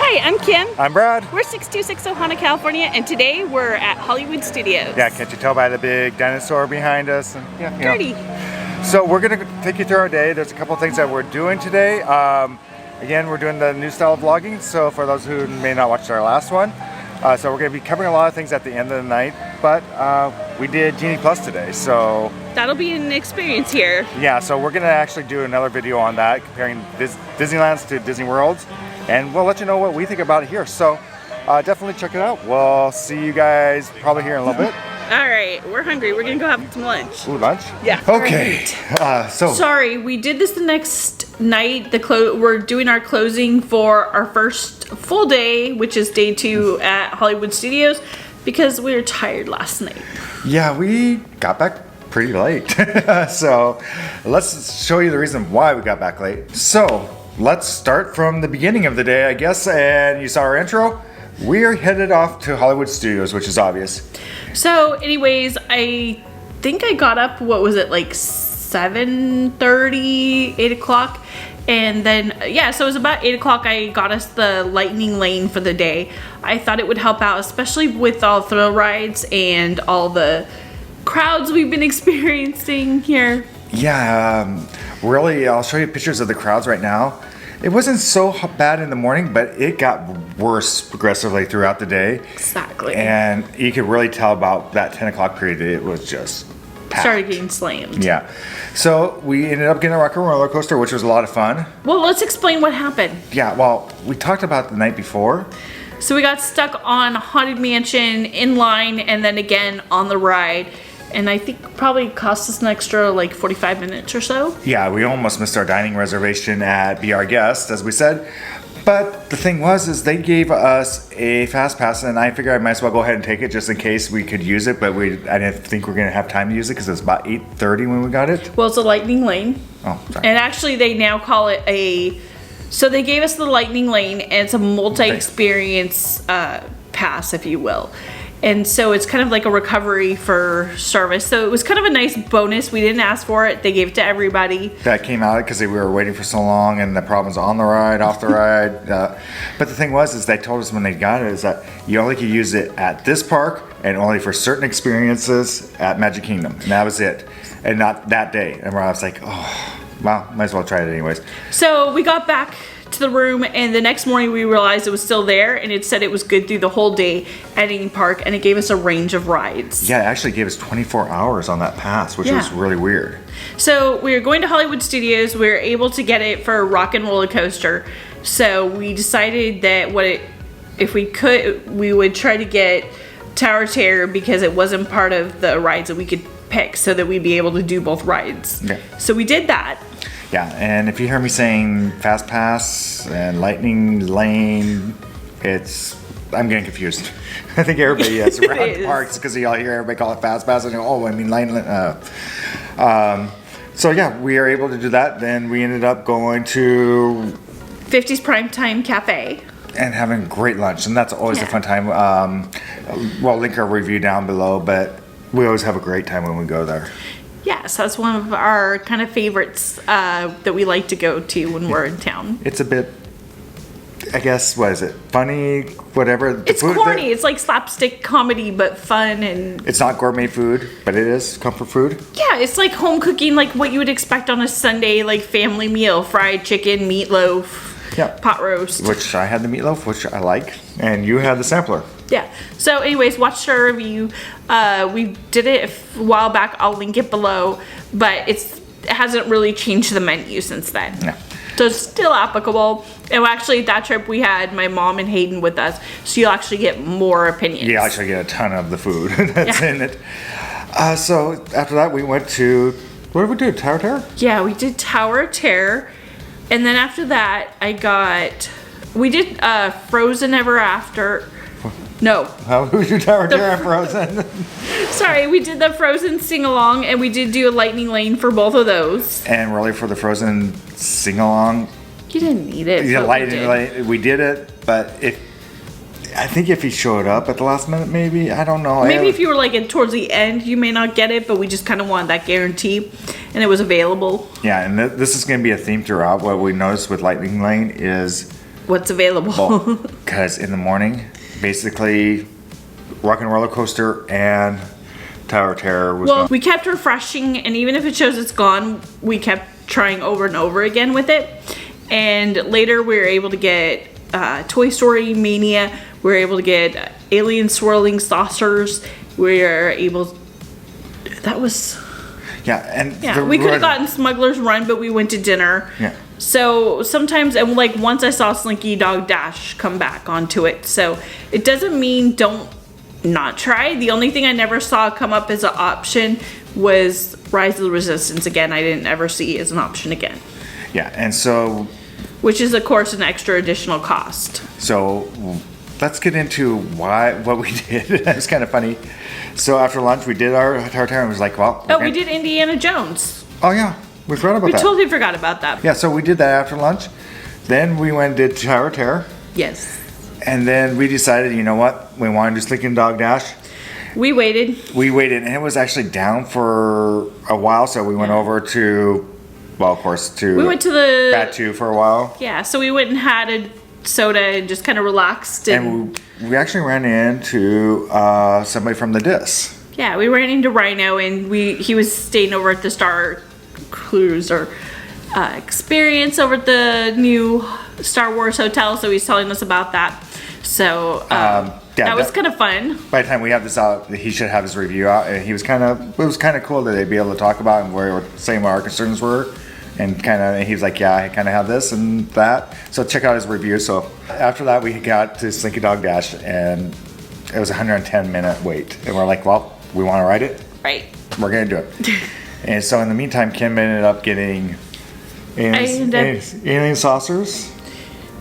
Hi, I'm Kim. I'm Brad. We're 6260 Ohana, California, and today we're at Hollywood Studios. Yeah, can't you tell by the big dinosaur behind us? And, yeah, Dirty. So we're going to take you through our day. There's a couple things that we're doing today. Again, we're doing the new style of vlogging, so for those who may not watch our last one. So we're going to be covering a lot of things at the end of the night, but we did Genie Plus today, so... That'll be an experience here. Yeah, so we're going to actually do another video on that, comparing Disneylands to Disney Worlds, and we'll let you know what we think about it here. So definitely check it out. We'll see you guys probably here in a little bit. All right, we're hungry. We're going to go have some lunch. Ooh, lunch? Yeah. Okay. Sorry, we did this the next night. We're doing our closing for our first full day, which is day 2 at Hollywood Studios, because we were tired last night. Yeah, we got back pretty late. So let's show you the reason why we got back late. So let's start from the beginning of the day, I guess. And you saw our intro. We're headed off to Hollywood Studios, which is obvious. So anyways, I think I got up, what was it, like 7:30, 8 o'clock? And then, yeah, so it was about 8 o'clock I got us the Lightning Lane for the day. I thought it would help out, especially with all thrill rides and all the crowds we've been experiencing here. Yeah, really, I'll show you pictures of the crowds right now. It wasn't so bad in the morning, but it got worse progressively throughout the day. Exactly. And you could really tell about that 10 o'clock period, it was just packed. Started getting slammed. Yeah. So we ended up getting a rock and roller coaster, which was a lot of fun. Well, let's explain what happened. Yeah, well, we talked about the night before. So we got stuck on Haunted Mansion in line and then again on the ride. And I think probably cost us an extra like 45 minutes or so. Yeah, we almost missed our dining reservation at Be Our Guest, as we said. But the thing was, they gave us a fast pass, and I figured I might as well go ahead and take it just in case we could use it. But I didn't think we were going to have time to use it because it was about 8:30 when we got it. Well, it's a Lightning Lane. Oh, sorry. And actually, they now call it a... So they gave us the Lightning Lane, and it's a multi-experience pass, if you will. And so it's kind of like a recovery for service. So it was kind of a nice bonus. We didn't ask for it. They gave it to everybody. That came out because we were waiting for so long, and the problems on the ride, off the ride. But the thing was, is they told us when they got it is that you only could use it at this park and only for certain experiences at Magic Kingdom. And that was it. And not that day. And I was like, oh, well, might as well try it anyways. So we got back to the room, and the next morning we realized it was still there, and it said it was good through the whole day at any park, and it gave us a range of rides. Yeah, it actually gave us 24 hours on that pass, which was really weird. So we were going to Hollywood Studios. We were able to get it for a rock and roller coaster. So we decided that if we could, we would try to get Tower Terror because it wasn't part of the rides that we could pick, so that we'd be able to do both rides. Okay. So we did that. Yeah, and if you hear me saying Fast Pass and Lightning Lane, I'm getting confused. I think everybody around the parks, because y'all hear everybody call it Fast Pass, and I mean Lightning Lane. So yeah, we are able to do that. Then we ended up going to 50's Primetime Cafe. And having great lunch, and that's always a fun time. We'll link our review down below, but we always have a great time when we go there. Yes, that's one of our kind of favorites that we like to go to when we're in town. It's a bit, I guess, what is it? Funny, whatever. It's corny. It's like slapstick comedy, but fun, and it's not gourmet food, but it is comfort food. Yeah, it's like home cooking, like what you would expect on a Sunday, like family meal: fried chicken, meatloaf, pot roast. Which I had the meatloaf, which I like, and you had the sampler. Yeah. So anyways, watch our review. We did it a while back. I'll link it below, but it hasn't really changed the menu since then. No. So it's still applicable. And actually, that trip we had my mom and Hayden with us, so you'll actually get more opinions. Yeah, actually get a ton of the food that's in it. So after that, we went to, what did we do? Tower Terror? Yeah, we did Tower Terror. And then after that, we did Frozen Ever After. No. How would we do Tower Terror and Frozen? Sorry, we did the Frozen sing-along, and we did do a Lightning Lane for both of those. And really for the Frozen sing-along, you didn't need it. Yeah, Lightning Lane, we did it, but I think if he showed up at the last minute, maybe, I don't know. Maybe if you were like towards the end, you may not get it, but we just kind of wanted that guarantee, and it was available. Yeah, and this is going to be a theme throughout. What we noticed with Lightning Lane is what's available. Because in the morning, basically, Rock and Roller Coaster and Tower of Terror was Well, gone. we kept refreshing, and even if it shows it's gone, we kept trying over and over again with it. And later we were able to get Toy Story Mania. We were able to get Alien Swirling Saucers. We were able... That was... Yeah, and we could have gotten Smuggler's Run, but we went to dinner. Yeah. So sometimes, and like once I saw Slinky Dog Dash come back onto it. So it doesn't mean don't not try. The only thing I never saw come up as an option was Rise of the Resistance again. I didn't ever see as an option again. Yeah, and so... Which is, of course, an extra additional cost. So let's get into what we did. It's kind of funny. So after lunch, we did our Tower of Terror and was like, well... We did Indiana Jones. Oh, yeah. We forgot about that. We totally forgot about that. Yeah, so we did that after lunch. Then we went and did Tower of Terror. Yes. And then we decided, you know what? We wanted to do Slinky Dog Dash. We waited. And it was actually down for a while, so we went over to... Well, of course, we went to the... Batu for a while. Yeah, so we went and had a soda and just kind of relaxed. And we actually ran into somebody from the Dis. Yeah, we ran into Rhino, and he was staying over at the Star Cruiser Experience over at the new Star Wars Hotel, so he's telling us about that. So that was kind of fun. By the time we have this out, he should have his review out. And it was kind of cool that they'd be able to talk about and where saying what our concerns were. And he was like, yeah, I kind of have this and that. So check out his review. So after that, we got to Slinky Dog Dash, and it was a 110-minute wait. And we're like, well, we want to ride it? Right. We're going to do it. And so in the meantime, Kim ended up getting alien saucers.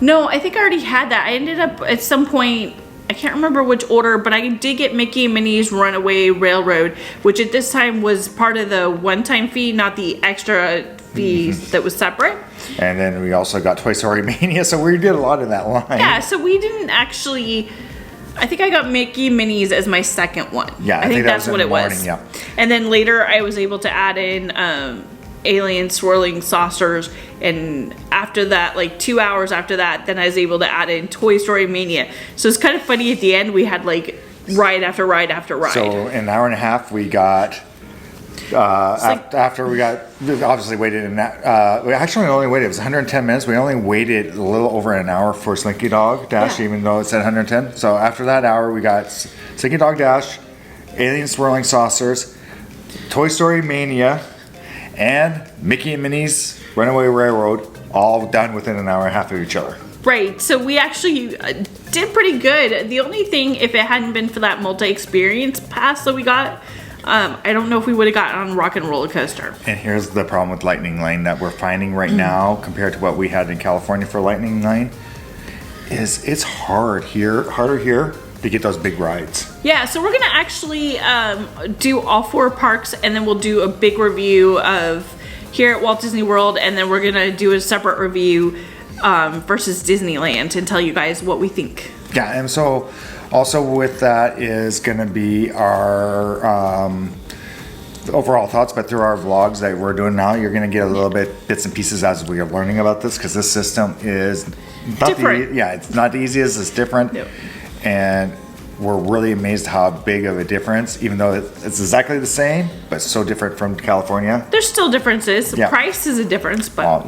No, I think I already had that. I ended up at some point, I can't remember which order, but I did get Mickey and Minnie's Runaway Railroad, which at this time was part of the one-time fee, not the extra fees that was separate. And then we also got Toy Story Mania, so we did a lot in that line. Yeah, so we didn't actually... I think I got Mickey and Minnie's as my second one. Yeah, I think that's what it was. Yeah. And then later I was able to add in Alien Swirling Saucers, and after that, like 2 hours after that, then I was able to add in Toy Story Mania. So it's kind of funny, at the end we had like ride after ride after ride. So in an hour and a half we got after we obviously waited in that we actually only waited, it was 110 minutes. We only waited a little over an hour for Slinky Dog Dash, even though it said 110. So after that hour we got Slinky Dog Dash, Alien Swirling Saucers, Toy Story Mania, and Mickey and Minnie's Runaway Railroad, all done within an hour and a half of each other. Right, so we actually did pretty good. The only thing, if it hadn't been for that multi-experience pass that we got, I don't know if we would have gotten on Rock and Roller Coaster. And here's the problem with Lightning Lane that we're finding right now compared to what we had in California for Lightning Lane is it's harder here to get those big rides. Yeah, so we're gonna actually do all 4 parks, and then we'll do a big review of here at Walt Disney World, and then we're gonna do a separate review versus Disneyland and tell you guys what we think. Yeah, and so also with that is going to be our overall thoughts, but through our vlogs that we're doing now, you're going to get a little bit bits and pieces as we are learning about this, because this system is not different. It's not the easiest, it's different. No. And we're really amazed how big of a difference, even though it's exactly the same, but so different from California. There's still differences. Yeah. Price is a difference, but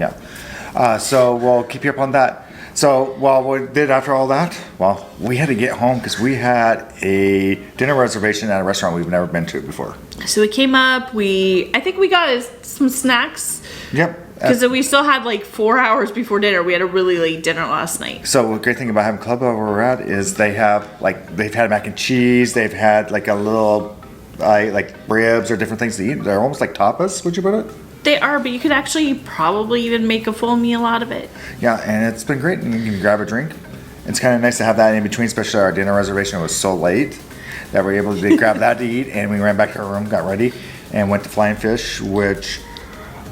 so we'll keep you up on that. So while we did after all that, well, we had to get home because we had a dinner reservation at a restaurant we've never been to before. So we came up, I think we got some snacks. Yep. Because we still had like 4 hours before dinner. We had a really late dinner last night. So the great thing about having Club where we're at is they've had mac and cheese, they've had like a little like ribs or different things to eat. They're almost like tapas, would you put it? They are, but you could actually probably even make a full meal out of it. Yeah, and it's been great. And you can grab a drink. It's kind of nice to have that in between, especially our dinner reservation was so late that we were able to grab that to eat. And we ran back to our room, got ready, and went to Flying Fish, which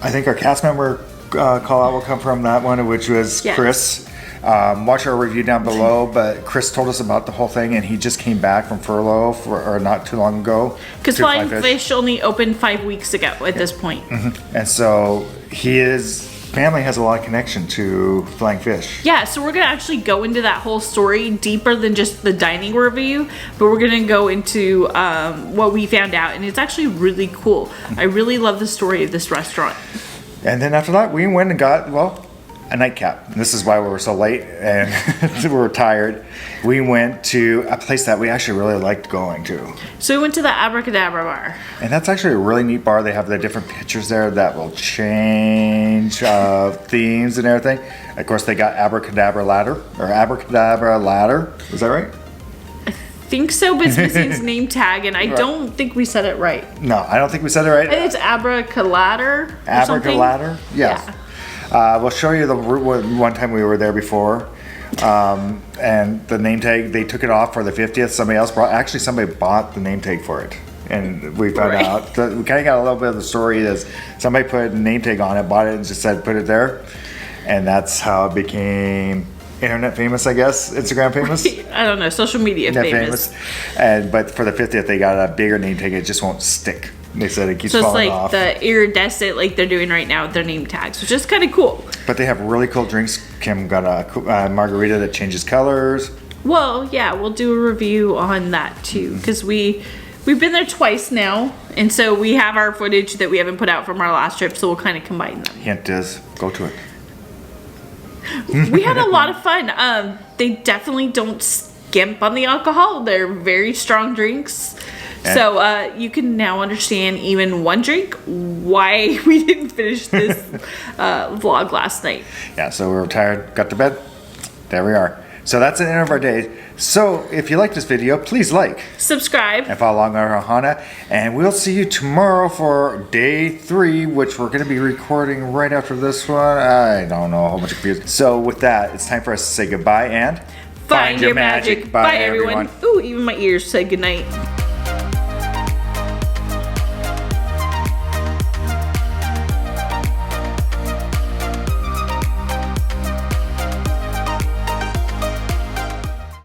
I think our cast member call out will come from that one, which was Chris. Watch our review down below, but Chris told us about the whole thing, and he just came back from furlough or not too long ago. Because Flying Fish only opened 5 weeks ago at this point. And so he is family has a lot of connection to flying fish. Yeah, so we're gonna actually go into that whole story deeper than just the dining review, but we're gonna go into what we found out, and it's actually really cool. I really love the story of this restaurant. And then after that, we went and got, well, a nightcap. And this is why we were so late and we were tired. We went to a place that we actually really liked going to. So we went to the Abracadabar bar. And that's actually a really neat bar. They have the different pictures there that will change themes and everything. Of course, they got Abracadabra ladder, or Abracadabra ladder. Is that right? I think so, but it's missing its name tag, and I don't think we said it right. No, I don't think we said it right. I think it's Abracadabra. Abracadabra? Yes. Yeah. We'll show you the one time we were there before. And the name tag, they took it off for the 50th. Somebody bought the name tag for it. And we found out, that we kind of got a little bit of the story is somebody put a name tag on it, bought it and just said put it there. And that's how it became internet famous, I guess, Instagram famous. I don't know, social media famous. But for the 50th, they got a bigger name tag. It just won't stick. They said it keeps falling off. So it's like the iridescent, like they're doing right now with their name tags, which is kind of cool. But they have really cool drinks. Kim got a margarita that changes colors. Well, yeah, we'll do a review on that too, because we've been there twice now, and so we have our footage that we haven't put out from our last trip, so we'll kind of combine them. Hint is, go to it. We had a lot of fun. They definitely don't skimp on the alcohol. They're very strong drinks. So you can now understand even one drink why we didn't finish this vlog last night. Yeah, so we were tired, got to bed. There we are. So that's the end of our day. So if you like this video, please like, subscribe, and follow along on our Ohana. And we'll see you tomorrow for day 3, which we're going to be recording right after this one. I don't know, a whole bunch of confused. So with that, it's time for us to say goodbye and find your magic. Bye, everyone. Ooh, even my ears said goodnight.